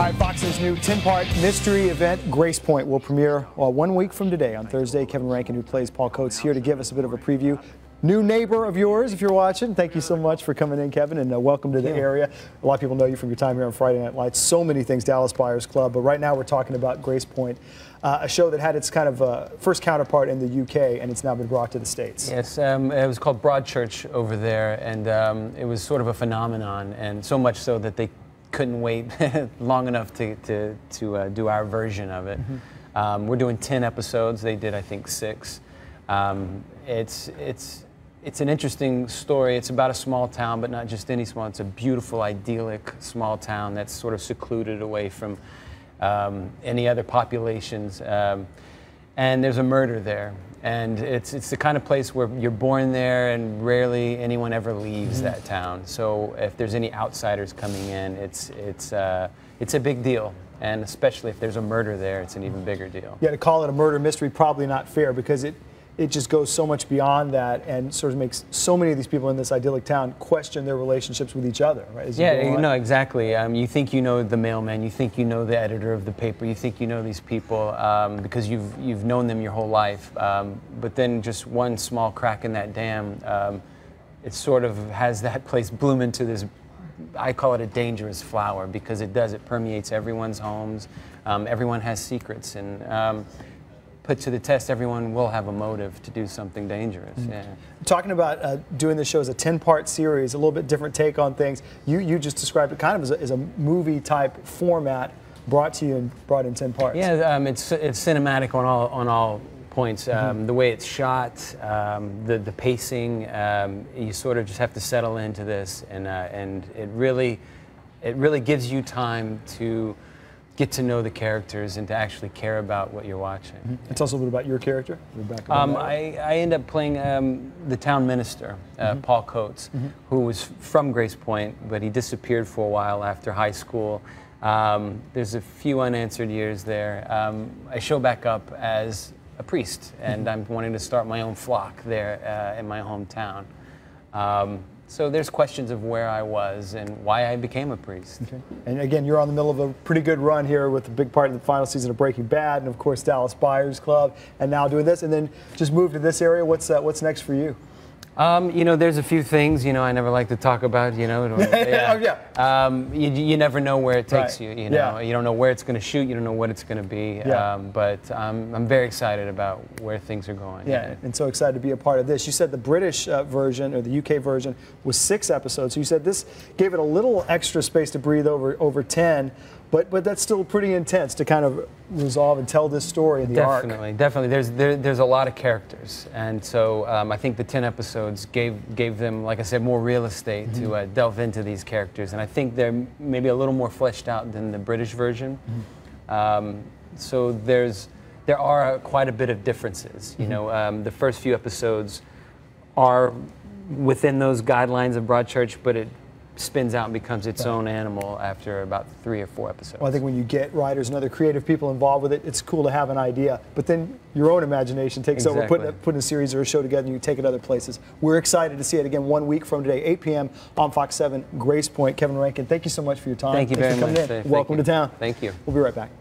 All right, Fox's new 10-part mystery event, Gracepoint, will premiere 1 week from today on Thursday. Kevin Rankin, who plays Paul Coates, here to give us a bit of a preview. New neighbor of yours, if you're watching. Thank you so much for coming in, Kevin, and welcome to the area. A lot of people know you from your time here on Friday Night Lights. So many things, Dallas Buyers Club, but right now we're talking about Gracepoint, a show that had its kind of first counterpart in the UK, and it's now been brought to the States. Yes, it was called Broadchurch over there, and it was sort of a phenomenon, and so much so that they couldn't wait long enough to do our version of it. We're doing 10 episodes. They did, I think, 6. It's an interesting story. It's about a small town, but not just any small. It's a beautiful, idyllic small town that's sort of secluded away from any other populations. And there's a murder there. And it's the kind of place where you're born there and rarely anyone ever leaves that town. So if there's any outsiders coming in, it's a big deal. And especially if there's a murder there, it's an even bigger deal. Yeah, to call it a murder mystery, probably not fair, because it just goes so much beyond that and sort of makes so many of these people in this idyllic town question their relationships with each other, right? Yeah, no, exactly. You think you know the mailman, you think you know the editor of the paper, you think you know these people because you've known them your whole life. But then just one small crack in that dam, it sort of has that place bloom into this, I call it a dangerous flower, because it does. It permeates everyone's homes. Everyone has secrets, and put to the test, everyone will have a motive to do something dangerous. Yeah. Talking about doing this show as a 10-part series, a little bit different take on things. You just described it kind of as a movie-type format brought to you and brought in 10 parts. Yeah, it's cinematic on all points. The way it's shot, the pacing, you sort of just have to settle into this, and it really gives you time to get to know the characters and to actually care about what you're watching. It's also a bit about your character. I end up playing the town minister, Paul Coates, who was from Gracepoint, but he disappeared for a while after high school. There's a few unanswered years there. I show back up as a priest, and I'm wanting to start my own flock there in my hometown. So there's questions of where I was and why I became a priest. Okay. And again, you're on the middle of a pretty good run here with a big part of the final season of Breaking Bad, and of course Dallas Buyers Club, and now doing this, and then just moved to this area. What's next for you? You know, there's a few things, you know, I never like to talk about, you know. You never know where it takes you, you know. You don't know where it's going to shoot, you don't know what it's going to be. But I'm very excited about where things are going. Yeah, and so excited to be a part of this. You said the British version, or the UK version, was 6 episodes. So you said this gave it a little extra space to breathe over 10. But that's still pretty intense to kind of resolve and tell this story in the arc. Definitely. There's a lot of characters, and so I think the 10 episodes gave them, like I said, more real estate to delve into these characters, and I think they're maybe a little more fleshed out than the British version. So there are quite a bit of differences. You know, the first few episodes are within those guidelines of Broadchurch, but it spins out and becomes its own animal after about 3 or 4 episodes. Well, I think when you get writers and other creative people involved with it, it's cool to have an idea, but then your own imagination takes over, putting a series or a show together, and you take it other places. We're excited to see it again 1 week from today, 8 p.m. on Fox 7, Gracepoint. Kevin Rankin, thank you so much for your time. Thank you very much. Welcome to town. Thank you. We'll be right back.